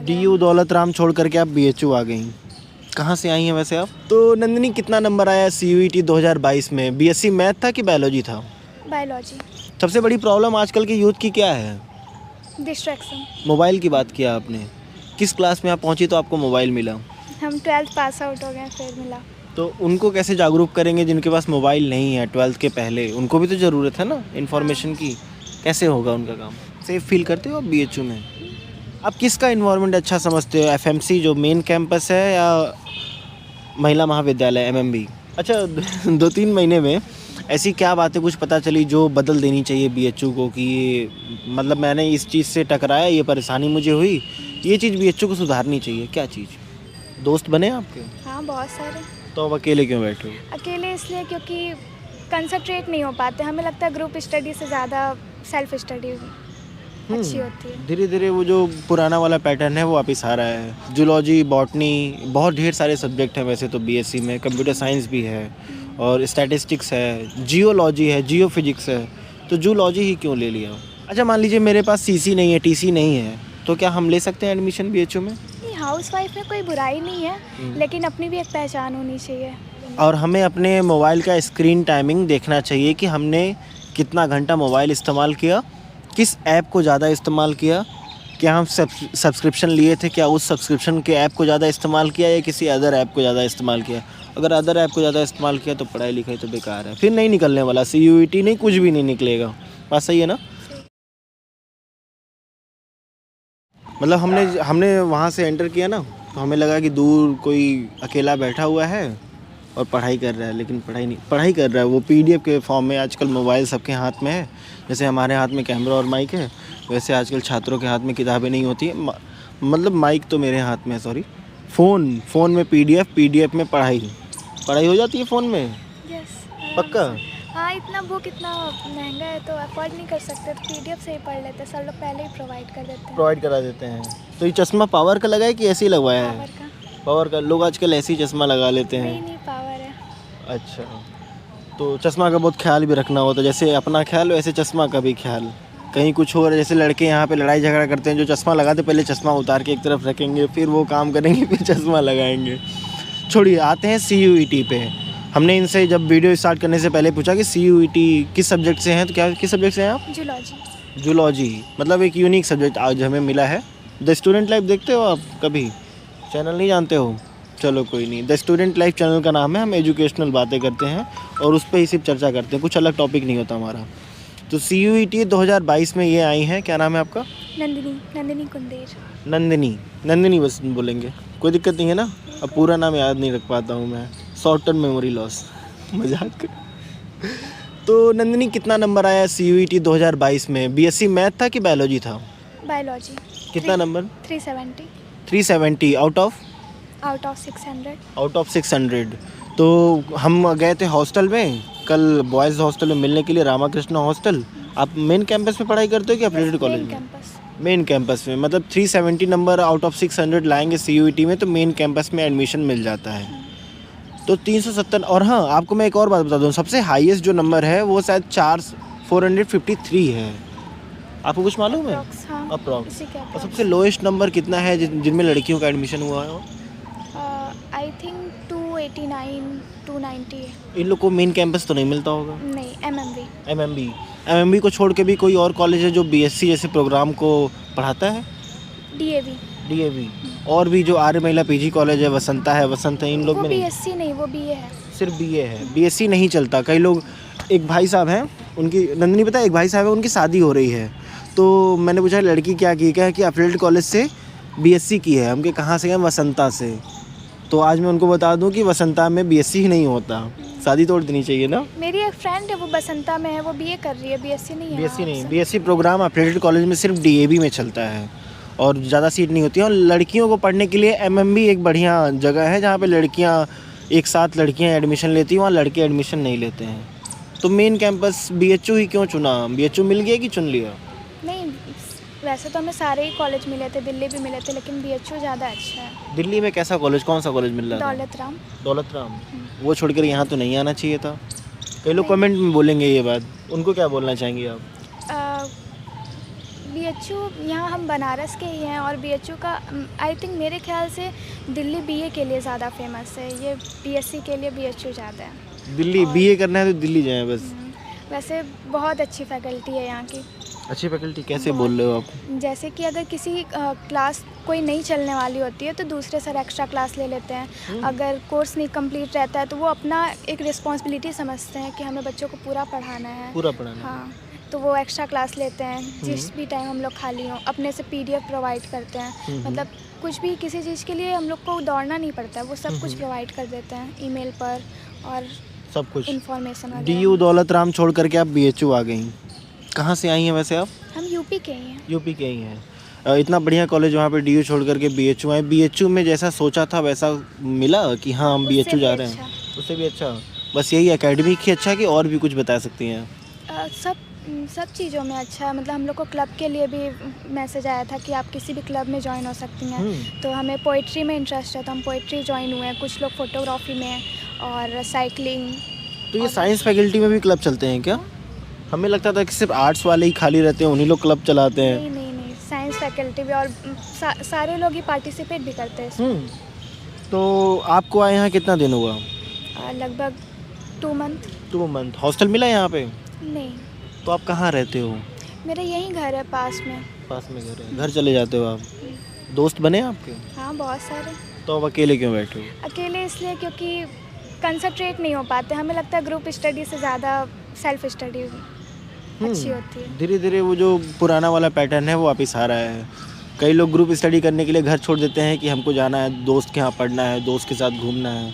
DU Daulat Ram छोड़ करके आप BHU आ गई, कहाँ से आई हैं वैसे आप? तो नंदिनी कितना नंबर आया CUET 2022 में? BSc मैथ था कि बायोलॉजी था? बायोलॉजी। सबसे बड़ी प्रॉब्लम आजकल के यूथ की क्या है? डिस्ट्रैक्शन। मोबाइल की बात किया आपने। किस क्लास में आप पहुंची तो आपको मोबाइल मिला? हम 12th पास आउट हो गए फिर मिला। तो उनको कैसे जागरूक करेंगे जिनके पास मोबाइल नहीं है 12th के पहले? उनको भी तो ज़रूरत है ना इन्फॉर्मेशन की। कैसे होगा उनका काम? सेफ फील करते हो आप BHU में? आप किसका इन्वायरमेंट अच्छा समझते हो, FMC जो मेन कैंपस है या महिला महाविद्यालय MMB? अच्छा 2-3 महीने में ऐसी क्या बातें कुछ पता चली जो बदल देनी चाहिए BHU को कि ये मतलब मैंने इस चीज़ से टकराया, ये परेशानी मुझे हुई, ये चीज़ BHU को सुधारनी चाहिए, क्या चीज़? दोस्त बने आपके? हाँ बहुत सारे। तो अब अकेले क्यों बैठे हो? अकेले इसलिए क्योंकि कंसंट्रेट नहीं हो पाते, हमें लगता है ग्रुप स्टडी से ज़्यादा सेल्फ स्टडी अच्छी होती है। धीरे धीरे वो जो पुराना वाला पैटर्न है वो वापस आ रहा है। जूलॉजी, बॉटनी, बहुत ढेर सारे सब्जेक्ट हैं वैसे तो BSc में। कंप्यूटर साइंस भी है और स्टैटिस्टिक्स है, जियोलॉजी है, जियो फिजिक्स है, तो जूलॉजी ही क्यों ले लिया? अच्छा मान लीजिए मेरे पास CC नहीं है, TC नहीं है, तो क्या हम ले सकते हैं एडमिशन BHU में? नहीं, हाउसवाइफ में कोई बुराई नहीं है, लेकिन अपनी भी एक पहचान होनी चाहिए। और हमें अपने मोबाइल का स्क्रीन टाइमिंग देखना चाहिए कि हमने कितना घंटा मोबाइल इस्तेमाल किया, किस ऐप को ज़्यादा इस्तेमाल किया, क्या हम सब्सक्रिप्शन लिए थे, क्या उस सब्सक्रिप्शन के ऐप को ज़्यादा इस्तेमाल किया या किसी अदर ऐप को ज़्यादा इस्तेमाल किया। अगर अदर ऐप को ज़्यादा इस्तेमाल किया तो पढ़ाई लिखाई तो बेकार है, फिर नहीं निकलने वाला। CUET नहीं, कुछ भी नहीं निकलेगा। बात सही है ना? मतलब हमने वहाँ से एंटर किया ना, तो हमें लगा कि दूर कोई अकेला बैठा हुआ है और पढ़ाई कर रहा है, लेकिन पढ़ाई कर रहा है वो PDF के फॉर्म में। आजकल मोबाइल सबके हाथ में है, जैसे हमारे हाथ में कैमरा और माइक है, वैसे आजकल छात्रों के हाथ में किताबें नहीं होती है। मतलब माइक तो मेरे हाथ में है, सॉरी। फ़ोन में PDF में पढ़ाई हो जाती है फ़ोन में। यस। पक्का? हाँ, इतना बुक इतना महंगा है तो अफोर्ड नहीं कर सकते, तो PDF से ही पढ़ लेते हैं। सब लोग पहले ही प्रोवाइड कर देते हैं। प्रोवाइड करा देते हैं। तो ये चश्मा पावर का लगा है कि ऐसे ही लगवाया है? पावर का। पावर का। लोग आजकल ऐसे ही चश्मा लगा लेते हैं। नहीं पावर है। अच्छा, तो चश्मा का बहुत ख्याल भी रखना होता है, जैसे अपना ख्याल वैसे चश्मा का भी ख्याल। कहीं कुछ हो रहा है, जैसे लड़के यहाँ पे लड़ाई झगड़ा करते हैं, जो चश्मा लगाते पहले चश्मा उतार के एक तरफ रखेंगे, फिर वो काम करेंगे, फिर चश्मा लगाएंगे। छोड़िए, आते हैं CUET पे। हमने इनसे जब वीडियो स्टार्ट करने से पहले पूछा कि CUET किस सब्जेक्ट से हैं, तो क्या किस सब्जेक्ट से हैं आप? जूलॉजी। जूलॉजी, मतलब एक यूनिक सब्जेक्ट आज हमें मिला है। द स्टूडेंट लाइफ देखते हो आप कभी? चैनल नहीं जानते हो? चलो कोई नहीं, द स्टूडेंट लाइफ चैनल का नाम है। हम एजुकेशनल बातें करते हैं और उस पर ही सिर्फ चर्चा करते हैं, कुछ अलग टॉपिक नहीं होता हमारा। तो CUET 2022 में ये आई हैं, क्या नाम है आपका? नंदिनी कुंदेर। नंदिनी बस बोलेंगे, कोई दिक्कत नहीं है ना? अब पूरा नाम याद नहीं रख पाता हूँ मैं, शॉर्ट टर्म मेमोरी लॉस। मजाक। तो नंदिनी कितना नंबर आया CUET 2022 में? BSc मैथ था कि बायोलॉजी था? बायोलॉजी। कितना number? 370 370 out of 600। Out of 600। तो हम गए थे हॉस्टल में कल, बॉयज़ हॉस्टल में मिलने के लिए, रामाकृष्ण हॉस्टल। आप मेन कैंपस में पढ़ाई करते हो कि अफिलिएटेड कॉलेज में? मेन कैंपस में। मतलब 370 नंबर आउट ऑफ 600 लाएंगे CUET में तो मेन कैंपस में एडमिशन मिल जाता है। तो 370। और हाँ, आपको मैं एक और बात बता दूँ, सबसे हाईएस्ट जो नंबर है वो शायद 453 है। आपको कुछ मालूम है? अप्रॉक्स। और सबसे लोएस्ट नंबर कितना है जिनमें लड़कियों का एडमिशन हुआ है? आई थिंक 289 290 है। इन लोग को मेन कैंपस तो नहीं मिलता होगा? नहीं, MMB को छोड़ के भी कोई और कॉलेज है जो BSc जैसे प्रोग्राम को पढ़ाता है? DAV। और भी जो आर्य महिला PG कॉलेज है, वसंत है, इन लोग में नहीं? BSc नहीं, वो BA है। सिर्फ BA है, BSc नहीं चलता। कई लोग, एक भाई साहब हैं, उनकी नंदिनी पता है, एक भाई साहब है, उनकी शादी हो रही है, तो मैंने पूछा लड़की क्या की, क्या है कि अफिलिएटेड कॉलेज से BSc की है। हम के कहाँ से? वसंता से। तो आज मैं उनको बता दूं कि वसंता में BSc ही नहीं होता, शादी तोड़ देनी चाहिए ना। मेरी एक फ्रेंड है, वो बसंता में है, वो BA कर रही है, BSc नहीं है। BSc प्रोग्राम अफिलिएटेड कॉलेज में सिर्फ DAV में चलता है और ज़्यादा सीट नहीं होती है। और लड़कियों को पढ़ने के लिए MMB एक बढ़िया जगह है जहाँ पे लड़कियाँ एक साथ लड़कियाँ एडमिशन लेती हैं, वहाँ लड़के एडमिशन नहीं लेते हैं। तो मेन कैंपस BHU ही क्यों चुना? BHU मिल गया कि चुन लिया? नहीं, वैसे तो हमें सारे ही कॉलेज मिले थे, दिल्ली भी मिले थे, लेकिन BHU ज़्यादा अच्छा है। दिल्ली में कैसा कॉलेज, कौन सा कॉलेज मिल रहा है? दौलत राम। वो छोड़कर यहाँ तो नहीं आना चाहिए था। कई लोग कमेंट में बोलेंगे ये बात, उनको क्या बोलना चाहेंगे आप? बीएचयू यहाँ हम बनारस के ही हैं और बीएचयू का आई थिंक मेरे ख्याल से दिल्ली बीए के लिए ज़्यादा फेमस है, ये बीएससी के लिए बीएचयू ज़्यादा है। दिल्ली बीए करना है तो दिल्ली जाएं बस। वैसे बहुत अच्छी फैकल्टी है यहाँ की। अच्छी फैकल्टी कैसे बोल रहे हो आप? जैसे कि अगर किसी क्लास कोई नहीं चलने वाली होती है तो दूसरे सर एक्स्ट्रा क्लास ले लेते हैं। अगर कोर्स नहीं कंप्लीट रहता है तो वो अपना एक रिस्पॉन्सिबिलिटी समझते हैं कि हमें बच्चों को पूरा पढ़ाना है। पूरा पढ़ाना। हाँ, तो वो एक्स्ट्रा क्लास लेते हैं। जिस भी टाइम हम लोग खाली हों अपने से पीडीएफ प्रोवाइड करते हैं। मतलब कुछ भी किसी चीज़ के लिए हम लोग को दौड़ना नहीं पड़ता है, वो सब कुछ प्रोवाइड कर देते हैं ईमेल पर और सब कुछ इन्फॉर्मेशन। डीयू दौलत राम छोड़ करके आप बीएचयू आ गई। कहाँ से आई हैं वैसे आप? हम यूपी के ही हैं। यूपी के ही हैं। इतना बढ़िया कॉलेज वहाँ पे डीयू छोड़ करके बीएचयू आए। बीएचयू में जैसा सोचा था वैसा मिला कि हाँ हम बीएचयू जा रहे हैं? उससे भी अच्छा। बस यही एकेडमिक ही अच्छा कि और भी कुछ बता सकती हैं? सब चीज़ों में अच्छा है। मतलब हम लोग को क्लब के लिए भी मैसेज आया था कि आप किसी भी क्लब में ज्वाइन हो सकती हैं। तो हमें पोइट्री में इंटरेस्ट है तो हम पोइट्री ज्वाइन हुए हैं। कुछ लोग फोटोग्राफी में और साइकिलिंग। तो ये साइंस फैकल्टी में भी क्लब चलते हैं क्या? हमें लगता था कि सिर्फ आर्ट्स वाले ही खाली रहते हैं, उन्हीं लोग क्लब चलाते हैं। नहीं नहीं नहीं, साइंस फैकल्टी भी और सारे लोग ही पार्टिसिपेट भी करते हैं इसमें। तो आपको आए यहाँ कितना दिन हुआ? लगभग 2 मंथ। 2 मंथ। हॉस्टल मिला यहाँ पे? नहीं। तो आप कहाँ रहते हो? मेरा यही घर है पास में। पास में घर है, घर चले जाते हो आप? दोस्त बने आपके? हाँ बहुत सारे। तो अब अकेले क्यों बैठे हो? अकेले इसलिए क्योंकि कंसंट्रेट नहीं हो पाते। हमें लगता है ग्रुप स्टडी से ज़्यादा सेल्फ स्टडी अच्छी होती है। धीरे धीरे वो जो पुराना वाला पैटर्न है वो वापस आ रहा है। कई लोग ग्रुप स्टडी करने के लिए घर छोड़ देते हैं कि हमको जाना है, दोस्त के यहाँ पढ़ना है, दोस्त के साथ घूमना है।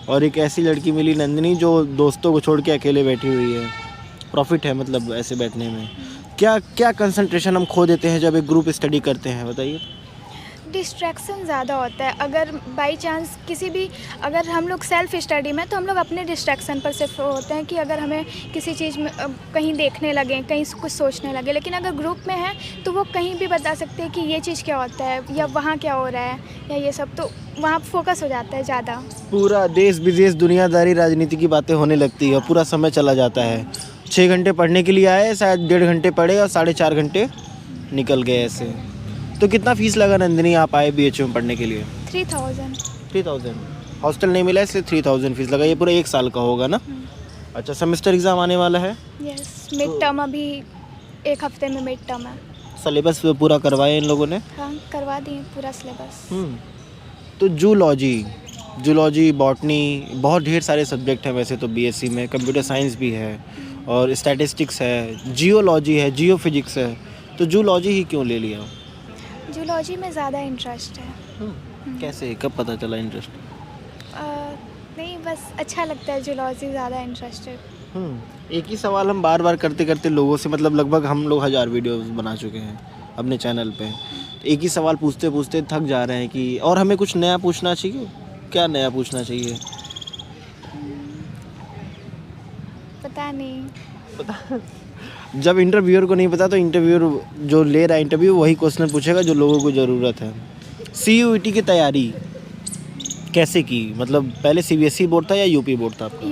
और एक ऐसी लड़की मिली नंदिनी जो दोस्तों को छोड़ के अकेले बैठी हुई है। प्रॉफिट है मतलब ऐसे बैठने में। क्या क्या कंसंट्रेशन हम खो देते हैं जब एक ग्रुप स्टडी करते हैं, बताइए? डिस्ट्रैक्शन ज़्यादा होता है। अगर बाई चांस किसी भी अगर हम लोग सेल्फ स्टडी में तो हम लोग अपने डिस्ट्रैक्शन पर सिर्फ होते हैं कि अगर हमें किसी चीज़ में कहीं देखने लगे, कहीं कुछ सोचने लगे। लेकिन अगर ग्रुप में है तो वो कहीं भी बता सकते हैं कि ये चीज़ क्या होता है या वहाँ क्या हो रहा है या ये सब, तो वहाँ फोकस हो जाता है ज़्यादा। पूरा देश विदेश दुनियादारी राजनीति की बातें होने लगती है, पूरा समय चला जाता है। 6 घंटे पढ़ने के लिए आए, शायद 1.5 घंटे पढ़े और 4.5 घंटे निकल गए ऐसे। तो कितना फीस लगा नंदिनी आप आए बीएचयू में पढ़ने के लिए? 3000। हॉस्टल नहीं मिला इसलिए 3000 फीस लगा। ये पूरा 1 साल का होगा ना? अच्छा, सेमेस्टर एग्ज़ाम आने वाला है? यस, मिड टर्म अभी 1 हफ्ते में मिड टर्म है। सिलेबस पूरा करवाया इन लोगों ने? हाँ, करवा दिए पूरा सिलेबस। तो जूलॉजी, बॉटनी, बहुत ढेर सारे सब्जेक्ट हैं वैसे तो बीएससी में। कंप्यूटर साइंस भी है और स्टैटिस्टिक्स है, जियोलॉजी है, जियो फिजिक्स है। तो जूलॉजी ही क्यों ले लिया? जूलॉजी में ज़्यादा इंटरेस्ट है। कैसे, कब पता चला इंटरेस्ट? नहीं, बस अच्छा लगता है जूलॉजी, ज़्यादा इंटरेस्टेड। एक ही सवाल हम बार बार करते करते लोगों से, मतलब लगभग हम लोग 1000 वीडियोस बना चुके हैं अपने चैनल पे। तो एक ही सवाल पूछते पूछते थक जा रहे हैं कि और हमें कुछ नया पूछना चाहिए। क्या नया पूछना चाहिए? पता नहीं। पता जब इंटरव्यूअर को नहीं पता तो इंटरव्यूअर जो ले रहा है इंटरव्यू वही क्वेश्चन पूछेगा जो लोगों को ज़रूरत है। CUET की तैयारी कैसे की? मतलब पहले CBSE बोर्ड था या यूपी बोर्ड था आपका?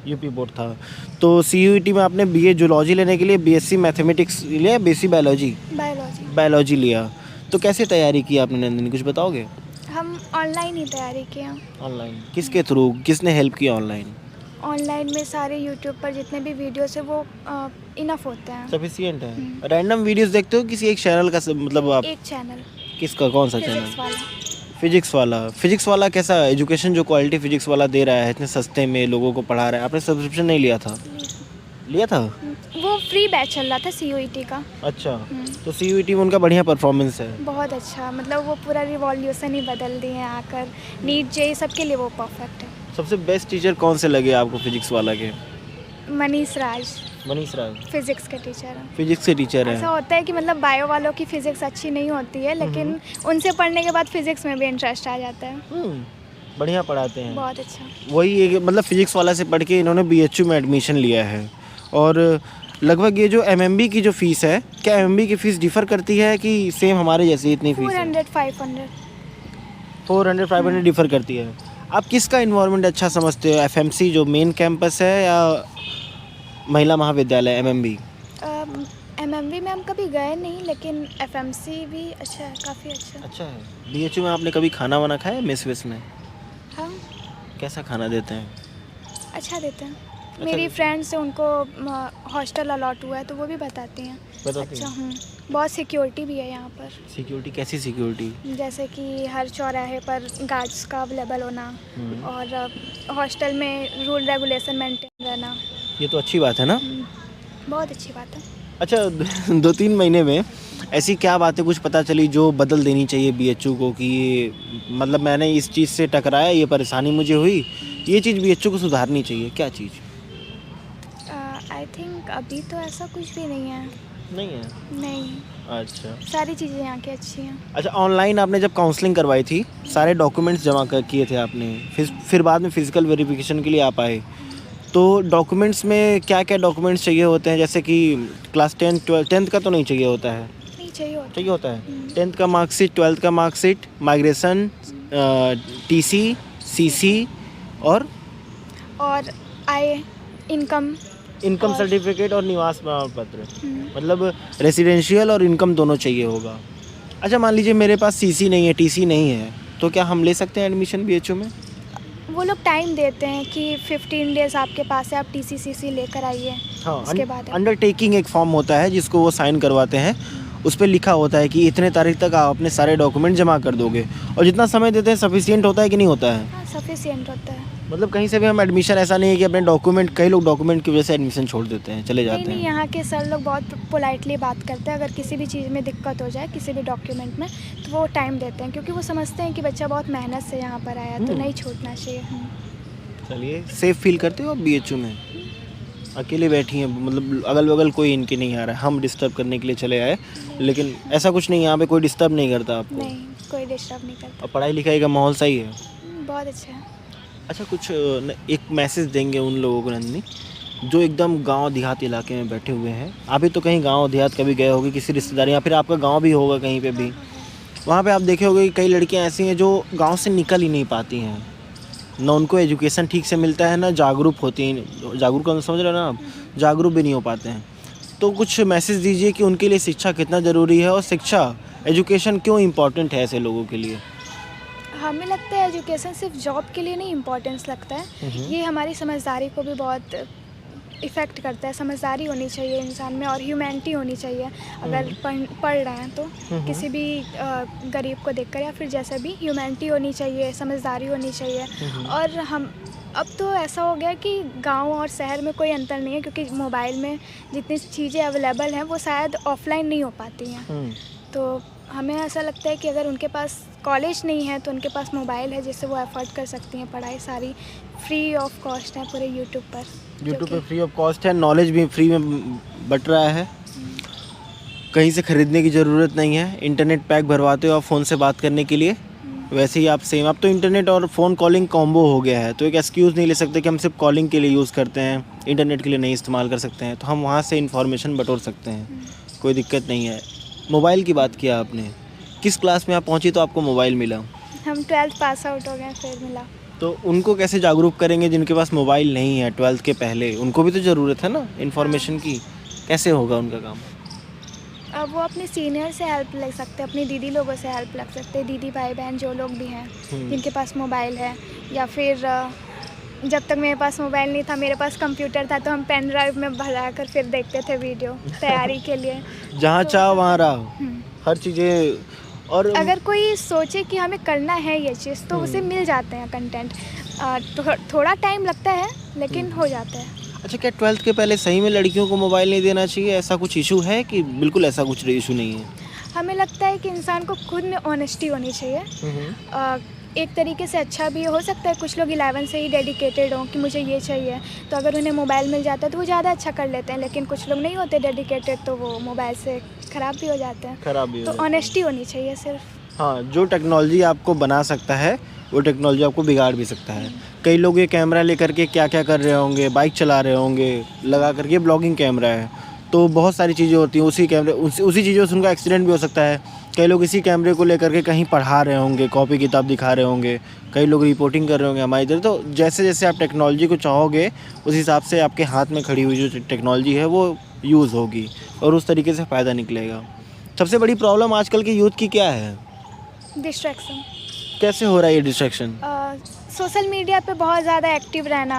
यूपी बोर्ड था। तो CUET में आपने BA जूलॉजी लेने के लिए BSc मैथमेटिक्स लिया, BSc बायोलॉजी लिया। तो कैसे तैयारी की आपने नंदिनी, कुछ बताओगे? हम ऑनलाइन ही तैयारी किया। ऑनलाइन? किसके थ्रू, किसने हेल्प किया ऑनलाइन? ऑनलाइन में सारे यूट्यूब पर जितने भी वीडियोस है वो इनफ होते हैं, सफिशिएंट है। रैंडम वीडियोस देखते हो किसी एक चैनल का, मतलब आप? एक चैनल। किसका, कौन सा चैनल? फिजिक्स वाला कैसा एजुकेशन जो क्वालिटी फिजिक्स वाला दे रहा है इतने सस्ते में, लोगों को पढ़ा रहा है? आपने सब्सक्रिप्शन नहीं लिया था? लिया था? वो फ्री बैच चल रहा था CUET का। अच्छा, तो CUET में उनका बढ़िया परफॉर्मेंस है? बहुत अच्छा, मतलब वो पूरा रिवॉल्यूशन ही बदल दिए हैं आकर। नीट JEE सबके लिए वो परफेक्ट है। सबसे बेस्ट टीचर कौन से लगे आपको फिजिक्स वाला के? मनीष राज फिजिक्स के टीचर हैं। ऐसा होता है कि मतलब बायो वालों की फिजिक्स अच्छी नहीं होती है, लेकिन उनसे पढ़ने के बाद फिजिक्स में भी इंटरेस्ट आ जाता है। बढ़िया पढ़ाते हैं, बहुत अच्छा। वही एक मतलब फिजिक्स वाला से पढ़ के इन्होंने BHU में एडमिशन लिया है। और लगभग ये जो MMB की जो फीस है, क्या MMB की फ़ीस डिफ़र करती है कि सेम हमारे जैसी इतनी फीस है? 400-500 डिफ़र करती है। आप किसका इन्वायरमेंट अच्छा समझते हो, FMC जो मेन कैंपस है या महिला महाविद्यालय MMB? एमएमवी में हम कभी गए नहीं, लेकिन एफएमसी भी अच्छा है, काफ़ी अच्छा। अच्छा है। बीएचयू में आपने कभी खाना वाना खाया है मेस वेस में? हाँ, कैसा खाना देते हैं? अच्छा देते हैं। मेरी फ्रेंड्स है, उनको हॉस्टल अलॉट हुआ है तो वो भी बताती हैं। बताती अच्छा, हैं? बहुत सिक्योरिटी भी है यहाँ पर। सिक्योरिटी कैसी सिक्योरिटी? जैसे कि हर चौराहे पर गार्ड्स का अवेलेबल होना, और हॉस्टल में रूल रेगुलेशन मेंटेन रहना। ये तो अच्छी बात है ना। बहुत अच्छी बात है। अच्छा 2-3 महीने में ऐसी क्या बातें कुछ पता चली जो बदल देनी चाहिए बीएचयू को कि ये मतलब मैंने इस चीज़ से टकराया, ये परेशानी मुझे हुई, ये चीज़ बीएचयू को सुधारनी चाहिए, क्या चीज़? आई थिंक अभी तो ऐसा कुछ भी नहीं है। नहीं है। नहीं, अच्छा। सारी चीज़ें यहाँ की अच्छी हैं। अच्छा, ऑनलाइन आपने जब काउंसलिंग करवाई थी, सारे डॉक्यूमेंट्स जमा कर किए थे आपने, फिर बाद में फिजिकल वेरिफिकेशन के लिए आप आए, तो डॉक्यूमेंट्स में क्या क्या डॉक्यूमेंट्स चाहिए होते हैं? जैसे कि क्लास 10th का तो नहीं चाहिए होता है? नहीं चाहिए होता। चाहिए होता है 10th का मार्कशीट, 12th का मार्कशीट, माइग्रेशन, टीसी, सीसी और आय, इनकम। इनकम और- सर्टिफिकेट और निवास प्रमाण पत्र, हम्म, मतलब रेसिडेंशियल और इनकम दोनों चाहिए होगा। अच्छा, मान लीजिए मेरे पास सीसी नहीं है, टीसी नहीं है, तो क्या हम ले सकते हैं एडमिशन बीएचयू में? वो लोग टाइम देते हैं कि 15 डेज़ आपके पास है, आप टीसीसीसी लेकर आइए। हाँ, उसके बाद है। अंडरटेकिंग एक फॉर्म होता है जिसको वो साइन करवाते हैं, उस पर लिखा होता है कि इतने तारीख तक आप अपने सारे डॉक्यूमेंट जमा कर दोगे, और जितना समय देते हैं सफिशिएंट होता है कि नहीं होता है? हाँ, सफिशिएंट होता है। मतलब कहीं से भी हम एडमिशन, ऐसा नहीं है कि अपने डॉक्यूमेंट, कई लोग डॉक्यूमेंट की वजह से एडमिशन छोड़ देते हैं, चले नहीं जाते नहीं, हैं। यहाँ के सर लोग बहुत पोलाइटली बात करते हैं। अगर किसी भी चीज़ में दिक्कत हो जाए, किसी भी डॉक्यूमेंट में, तो वो टाइम देते हैं, क्योंकि वो समझते हैं कि बच्चा बहुत मेहनत से यहाँ पर आया, तो नहीं छूटना चाहिए। चलिए, सेफ फील करते हो आप बीएचयू में? अकेले बैठी हैं, मतलब अगल बगल कोई इनके नहीं आ रहा है, हम डिस्टर्ब करने के लिए चले आए, लेकिन ऐसा कुछ नहीं, यहाँ पे कोई डिस्टर्ब नहीं करता आपको? नहीं, कोई डिस्टर्ब नहीं करता। और पढ़ाई लिखाई का माहौल सही है? बहुत अच्छा है। अच्छा, कुछ एक मैसेज देंगे उन लोगों को नंदिनी जो एकदम गांव देहात इलाके में बैठे हुए हैं? आप भी तो कहीं गांव देहात कभी गए होगे, किसी रिश्तेदारी, या फिर आपका गांव भी होगा कहीं पे भी, वहाँ पे आप देखे होगे कि कई लड़कियाँ ऐसी हैं जो गांव से निकल ही नहीं पाती हैं, ना उनको एजुकेशन ठीक से मिलता है, ना जागरूक होती हैं, जागरूक का समझ रहे हो ना आप, जागरूक भी नहीं हो पाते हैं। तो कुछ मैसेज दीजिए कि उनके लिए शिक्षा कितना ज़रूरी है, और शिक्षा, एजुकेशन क्यों इम्पोर्टेंट है ऐसे लोगों के लिए? हमें लगता है एजुकेशन सिर्फ जॉब के लिए नहीं इम्पोर्टेंस लगता है, ये हमारी समझदारी को भी बहुत इफ़ेक्ट करता है। समझदारी होनी चाहिए इंसान में, और ह्यूमैनिटी होनी चाहिए। अगर पढ़ रहे हैं तो किसी भी गरीब को देखकर, या फिर जैसे भी, ह्यूमैनिटी होनी चाहिए, समझदारी होनी चाहिए। और हम अब तो ऐसा हो गया कि गांव और शहर में कोई अंतर नहीं है, क्योंकि मोबाइल में जितनी चीज़ें अवेलेबल हैं वो शायद ऑफलाइन नहीं हो पाती हैं। तो हमें ऐसा लगता है कि अगर उनके पास कॉलेज नहीं है तो उनके पास मोबाइल है, जिससे वो अफोर्ड कर सकती हैं। पढ़ाई सारी फ्री ऑफ कॉस्ट है पूरे यूट्यूब पर। यूट्यूब पे फ्री ऑफ कॉस्ट है, नॉलेज भी फ्री में बट रहा है, कहीं से ख़रीदने की ज़रूरत नहीं है। इंटरनेट पैक भरवाते हो आप फ़ोन से बात करने के लिए, वैसे ही आप सेम, अब तो इंटरनेट और फ़ोन कॉलिंग कॉम्बो हो गया है, तो एक एक्सक्यूज़ नहीं ले सकते कि हम सिर्फ कॉलिंग के लिए यूज़ करते हैं, इंटरनेट के लिए नहीं इस्तेमाल कर सकते हैं। तो हम वहाँ से इन्फॉर्मेशन बटोर सकते हैं, कोई दिक्कत नहीं है। मोबाइल की बात किया आपने, किस क्लास में आप पहुँची तो आपको मोबाइल मिला? हम 12th पास आउट हो गए, फिर मिला। तो उनको कैसे जागरूक करेंगे जिनके पास मोबाइल नहीं है 12th के पहले? उनको भी तो ज़रूरत है ना इन्फॉर्मेशन की, कैसे होगा उनका काम? अब वो अपने सीनियर से हेल्प ले सकते हैं, अपनी दीदी लोगों से हेल्प ले सकते हैं, दीदी भाई बहन जो लोग भी हैं जिनके पास मोबाइल है। या फिर जब तक मेरे पास मोबाइल नहीं था, मेरे पास कंप्यूटर था, तो हम पेन ड्राइव में भरा कर फिर देखते थे वीडियो तैयारी के लिए। जहाँ चाहो वहाँ रहो, हर चीज़ें। और अगर कोई सोचे कि हमें करना है ये चीज़, तो उसे मिल जाते हैं कंटेंट। थोड़ा टाइम लगता है, लेकिन हो जाता है। अच्छा, क्या 12th के पहले सही में लड़कियों को मोबाइल नहीं देना चाहिए? ऐसा कुछ इशू है कि बिल्कुल ऐसा कुछ इशू नहीं है? हमें लगता है कि इंसान को खुद में ऑनेस्टी होनी चाहिए। एक तरीके से अच्छा भी हो सकता है, कुछ लोग 11 से ही डेडिकेटेड हों कि मुझे ये चाहिए, तो अगर उन्हें मोबाइल मिल जाता है तो वो ज़्यादा अच्छा कर लेते हैं। लेकिन कुछ लोग नहीं होते डेडिकेटेड, तो वो मोबाइल से ख़राब भी हो जाते हैं। खराब भी हो तो जाता है। ऑनेस्टी होनी चाहिए सिर्फ। हाँ, जो टेक्नोलॉजी आपको बना सकता है वो टेक्नोलॉजी आपको बिगाड़ भी सकता है। कई लोग ये कैमरा लेकर के क्या क्या कर रहे होंगे, बाइक चला रहे होंगे लगा करके, ब्लॉगिंग कैमरा है, तो बहुत सारी चीज़ें होती हैं उसी कैमरे, उसी चीज़ों से उनका एक्सीडेंट भी हो सकता है। कई लोग इसी कैमरे को लेकर के कहीं पढ़ा रहे होंगे, कॉपी किताब दिखा रहे होंगे, कई लोग रिपोर्टिंग कर रहे होंगे हमारी इधर। तो जैसे जैसे आप टेक्नोलॉजी को चाहोगे, उस हिसाब से आपके हाथ में खड़ी हुई जो टेक्नोलॉजी है वो यूज़ होगी और उस तरीके से फ़ायदा निकलेगा। सबसे बड़ी प्रॉब्लम आजकल के यूथ की क्या है? डिस्ट्रैक्शन। कैसे हो रहा है ये डिस्ट्रैक्शन? सोशल मीडिया पे बहुत ज़्यादा एक्टिव रहना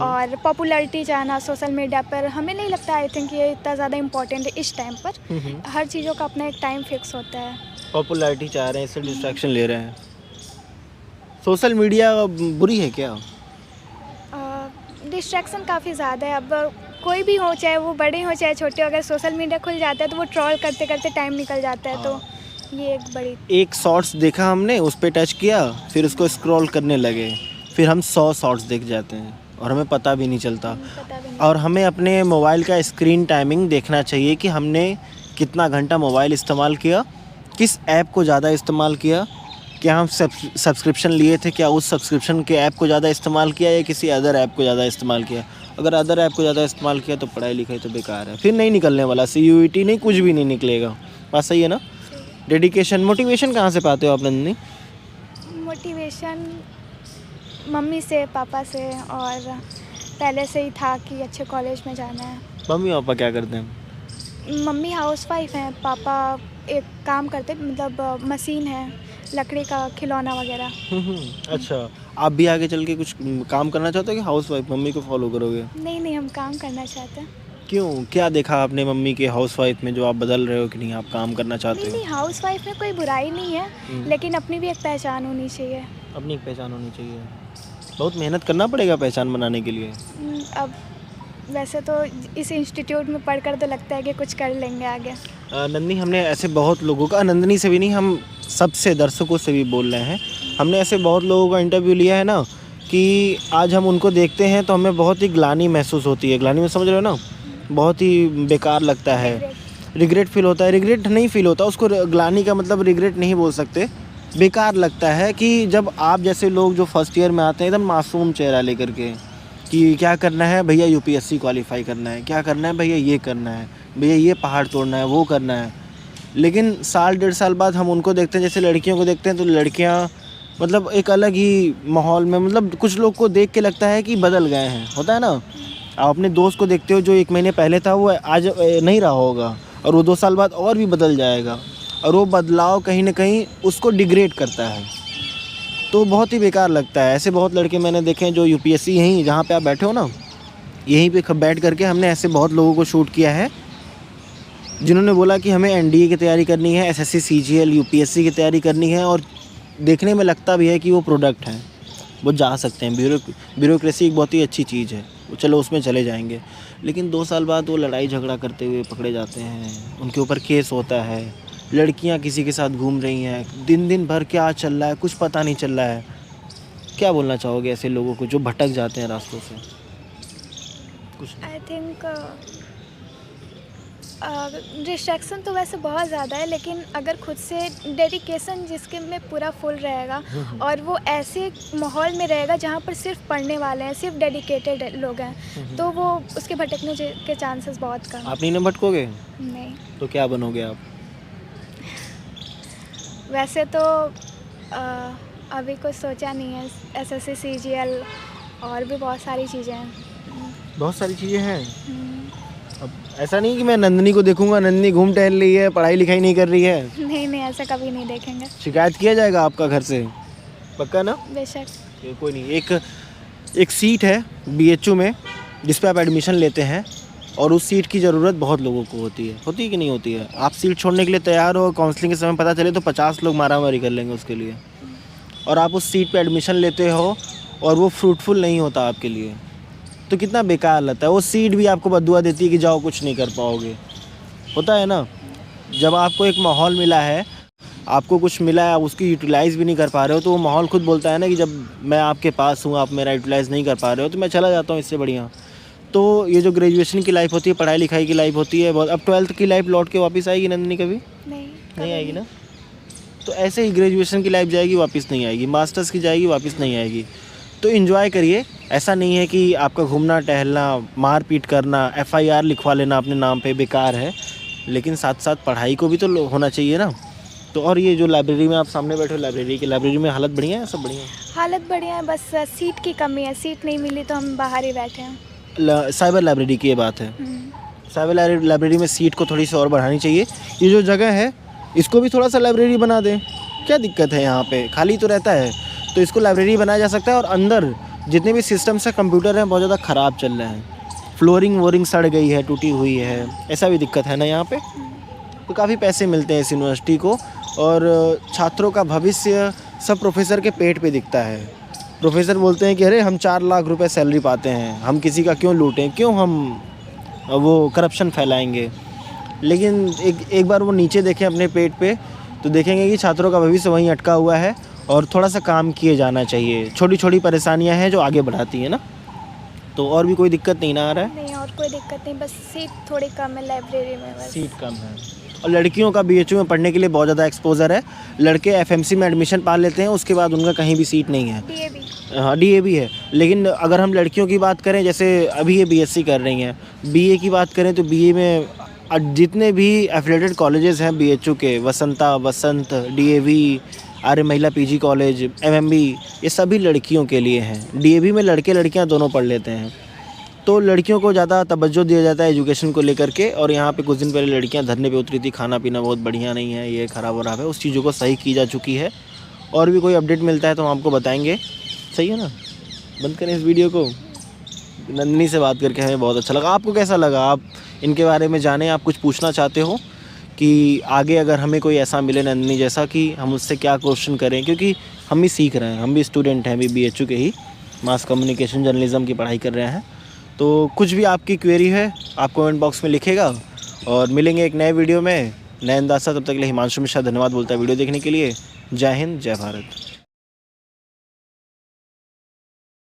और पॉपुलैरिटी चाहना सोशल मीडिया पर, हमें नहीं लगता आई थिंक ये इतना ज़्यादा इम्पोर्टेंट है इस टाइम पर। हर चीज़ों का अपना एक टाइम फिक्स होता है। पॉपुलैरिटी चाह रहे हैं, इससे डिस्ट्रैक्शन ले रहे हैं। सोशल मीडिया बुरी है क्या? डिस्ट्रैक्शन काफ़ी ज़्यादा है। अब कोई भी हो, चाहे वो बड़े हो चाहे छोटे हो, अगर सोशल मीडिया खुल जाता है तो वो ट्रोल करते करते टाइम निकल जाता है। तो ये एक बड़ी एक शॉर्ट्स देखा हमने, उस पे टच किया, फिर उसको स्क्रॉल करने लगे, फिर हम 100 शॉर्ट्स देख जाते हैं और हमें पता भी नहीं चलता। पता भी नहीं। और हमें अपने मोबाइल का स्क्रीन टाइमिंग देखना चाहिए कि हमने कितना घंटा मोबाइल इस्तेमाल किया, किस ऐप को ज़्यादा इस्तेमाल किया, क्या हम सब्सक्रिप्शन लिए थे, क्या उस सब्सक्रिप्शन के ऐप को ज़्यादा इस्तेमाल किया या किसी अदर ऐप को ज़्यादा इस्तेमाल किया। अगर अदर ऐप को ज़्यादा इस्तेमाल किया तो पढ़ाई लिखाई तो बेकार है, फिर नहीं निकलने वाला, CUET नहीं, कुछ भी नहीं निकलेगा। बात सही है ना? डेडिकेशन, मोटिवेशन कहाँ से पाते हो आप नंदिनी? मोटिवेशन मम्मी से, पापा से, और पहले से ही था कि अच्छे कॉलेज में जाना है। मम्मी पापा क्या करते हैं? मम्मी हाउसवाइफ हैं, पापा एक काम करते, मतलब मशीन है, लकड़ी का खिलौना वगैरह। अच्छा, आप भी आगे चल के कुछ काम करना चाहते हो कि हाउसवाइफ मम्मी को फॉलो करोगे? नहीं नहीं, हम काम करना चाहते हैं। क्यों, क्या देखा आपने मम्मी के हाउसवाइफ में जो आप बदल रहे हो कि नहीं आप काम करना चाहते नहीं हो? नहीं, हाउसवाइफ में कोई बुराई नहीं है, लेकिन अपनी भी एक पहचान होनी चाहिए। अपनी एक पहचान होनी चाहिए। बहुत मेहनत करना पड़ेगा पहचान बनाने के लिए। अब वैसे तो इस इंस्टीट्यूट में पढ़कर तो लगता है कि कुछ कर लेंगे आगे। नंदिनी, हमने ऐसे बहुत लोगों का, नंदिनी से भी नहीं, हम सबसे दर्शकों से भी बोल रहे हैं, हमने ऐसे बहुत लोगों का इंटरव्यू लिया है ना कि आज हम उनको देखते हैं तो हमें बहुत ही ग्लानि महसूस होती है। ग्लानि में समझ रहे हो ना? बहुत ही बेकार लगता है, रिग्रेट फील होता है। रिग्रेट नहीं फील होता उसको, ग्लानि का मतलब रिग्रेट नहीं बोल सकते, बेकार लगता है कि जब आप जैसे लोग जो फर्स्ट ईयर में आते हैं एकदम मासूम चेहरा लेकर के कि क्या करना है भैया, UPSC क्वालिफाई करना है, क्या करना है भैया, ये करना है भैया, ये पहाड़ तोड़ना है, वो करना है। लेकिन साल 1.5 साल बाद हम उनको देखते हैं, जैसे लड़कियों को देखते हैं तो लड़कियां मतलब एक अलग ही माहौल में, मतलब कुछ लोग को देख के लगता है कि बदल गए हैं, होता है ना? आप अपने दोस्त को देखते हो जो 1 महीने पहले था वो आज नहीं रहा होगा और वो 2 साल बाद और भी बदल जाएगा, और वो बदलाव कहीं ना कहीं उसको डिग्रेड करता है, तो बहुत ही बेकार लगता है। ऐसे बहुत लड़के मैंने देखे हैं जो UPSC, यहीं जहाँ पे आप बैठे हो ना, यहीं पे बैठ करके हमने ऐसे बहुत लोगों को शूट किया है जिन्होंने बोला कि हमें NDA की तैयारी करनी है, SSC CGL UPSC की तैयारी करनी है, और देखने में लगता भी है कि वो प्रोडक्ट हैं, वो जा सकते हैं। ब्यूरोक्रेसी एक बहुत ही अच्छी चीज़ है, वो चलो उसमें चले जाएंगे, लेकिन 2 साल बाद वो लड़ाई झगड़ा करते हुए पकड़े जाते हैं, उनके ऊपर केस होता है, लड़कियां किसी के साथ घूम रही हैं, दिन भर क्या चल रहा है कुछ पता नहीं चल रहा है। क्या बोलना चाहोगे ऐसे लोगों को जो भटक जाते हैं रास्तों से? कुछ आई थिंक डिस्ट्रैक्शन तो वैसे बहुत ज़्यादा है, लेकिन अगर खुद से डेडिकेशन जिसके में पूरा फुल रहेगा और वो ऐसे माहौल में रहेगा जहाँ पर सिर्फ पढ़ने वाले हैं, सिर्फ डेडिकेटेड लोग हैं, तो वो उसके भटकने के चांसेस बहुत कम हैं। आप नहीं ना भटकोगे? नहीं, तो क्या बनोगे आप? वैसे तो अभी कुछ सोचा नहीं है। SSC CGL और भी बहुत सारी चीज़ें हैं। बहुत सारी चीज़ें हैं। अब ऐसा नहीं कि मैं नंदिनी को देखूंगा, नंदिनी घूम टहल रही है, पढ़ाई लिखाई नहीं कर रही है। नहीं नहीं, ऐसा कभी नहीं देखेंगे। शिकायत किया जाएगा आपका घर से, पक्का ना? बेशक। ये कोई नहीं, एक सीट है BHU में जिस पे आप एडमिशन लेते हैं, और उस सीट की ज़रूरत बहुत लोगों को होती है कि नहीं होती है? आप सीट छोड़ने के लिए तैयार हो, काउंसलिंग के समय पता चले तो 50 लोग मारामारी कर लेंगे उसके लिए, और आप उस सीट पे एडमिशन लेते हो और वो फ्रूटफुल नहीं होता आपके लिए, तो कितना बेकार लगता है। वो सीट भी आपको बद्दुआ देती है कि जाओ कुछ नहीं कर पाओगे, होता है ना? जब आपको एक माहौल मिला है, आपको कुछ मिला है, आप उसकी यूटिलाइज़ भी नहीं कर पा रहे हो, तो वो माहौल खुद बोलता है ना कि जब मैं आपके पास हूँ आप मेरा यूटिलाइज़ नहीं कर पा रहे हो तो मैं चला जाता हूँ, इससे बढ़िया। तो ये जो ग्रेजुएशन की लाइफ होती है, पढ़ाई लिखाई की लाइफ होती है बहुत, अब 12th की लाइफ लौट के वापस आएगी नंदिनी कभी? नहीं आएगी ना? तो ऐसे ही ग्रेजुएशन की लाइफ जाएगी, वापस नहीं आएगी, मास्टर्स की जाएगी, वापस नहीं आएगी। तो एंजॉय करिए। ऐसा नहीं है कि आपका घूमना टहलना, मारपीट करना, FIR लिखवा लेना अपने नाम पे बेकार है, लेकिन साथ साथ पढ़ाई को भी तो होना चाहिए ना। तो और ये जो लाइब्रेरी में आप सामने बैठे हो, लाइब्रेरी में हालत बढ़िया है? सब बढ़िया है? हालत बढ़िया है, बस सीट की कमी है। सीट नहीं मिली तो हम बाहर ही बैठे हैं। साइबर लाइब्रेरी की ये बात है। साइबर लाइब्रेरी में सीट को थोड़ी सी और बढ़ानी चाहिए। ये जो जगह है इसको भी थोड़ा सा लाइब्रेरी बना दें, क्या दिक्कत है, यहाँ पे खाली तो रहता है, तो इसको लाइब्रेरी बनाया जा सकता है। और अंदर जितने भी सिस्टम्स हैं, कंप्यूटर हैं, बहुत ज़्यादा ख़राब चल रहे हैं, फ्लोरिंग वोरिंग सड़ गई है, टूटी हुई है, ऐसा भी दिक्कत है ना यहाँ पे। तो काफ़ी पैसे मिलते हैं इस यूनिवर्सिटी को, और छात्रों का भविष्य सब प्रोफेसर के पेट पे दिखता है। प्रोफेसर बोलते हैं कि अरे हम 4 लाख रुपए सैलरी पाते हैं, हम किसी का क्यों लूटें, क्यों हम वो करप्शन फैलाएंगे। लेकिन एक बार वो नीचे देखें अपने पेट पे, तो देखेंगे कि छात्रों का भविष्य वहीं अटका हुआ है और थोड़ा सा काम किए जाना चाहिए। छोटी छोटी परेशानियां हैं जो आगे बढ़ाती है ना। तो और भी कोई दिक्कत नहीं ना आ रहा है? नहीं, और कोई दिक्कत नहीं, बस सीट थोड़ी कम है लाइब्रेरी में बस। सीट कम है। और लड़कियों का बीएचयू में पढ़ने के लिए बहुत ज़्यादा एक्सपोजर है। लड़के एफएमसी में एडमिशन पा लेते हैं, उसके बाद उनका कहीं भी सीट नहीं है। डीएवी। हाँ, डीएवी है। लेकिन अगर हम लड़कियों की बात करें, जैसे अभी ये बीएससी कर रही हैं, बीए की बात करें तो बीए में जितने भी एफिलेटेड कॉलेजेस हैं बीएचयू के, वसंता, वसंत, डीएवी, आर्य महिला पीजी कॉलेज, एमएमबी, ये सभी लड़कियों के लिए हैं। डीएवी में लड़के लड़कियां दोनों पढ़ लेते हैं, तो लड़कियों को ज़्यादा तवज्जो दिया जाता है एजुकेशन को लेकर के। और यहाँ पे कुछ दिन पहले लड़कियां धरने पे उतरी थी, खाना पीना बहुत बढ़िया नहीं है, ये ख़राब हो रहा है, उस चीज़ों को सही की जा चुकी है। और भी कोई अपडेट मिलता है तो हम आपको बताएंगे। सही है ना? बंद करें इस वीडियो को। नंदिनी से बात करके हमें बहुत अच्छा लगा। आपको कैसा लगा? आप इनके बारे में जानें, आप कुछ पूछना चाहते हो कि आगे अगर हमें कोई ऐसा मिले नंदिनी जैसा, कि हम उससे क्या क्वेश्चन करें, क्योंकि हम भी सीख रहे हैं, हम भी स्टूडेंट हैं, अभी बीएचयू के ही मास कम्युनिकेशन जर्नलिज्म की पढ़ाई कर रहे हैं। तो कुछ भी आपकी क्वेरी है आप कमेंट बॉक्स में लिखेगा, और मिलेंगे एक नए वीडियो में नए अंदाज से। तब तक के लिए हिमांशु मिश्रा धन्यवाद बोलता है वीडियो देखने के लिए। जय हिंद, जय भारत।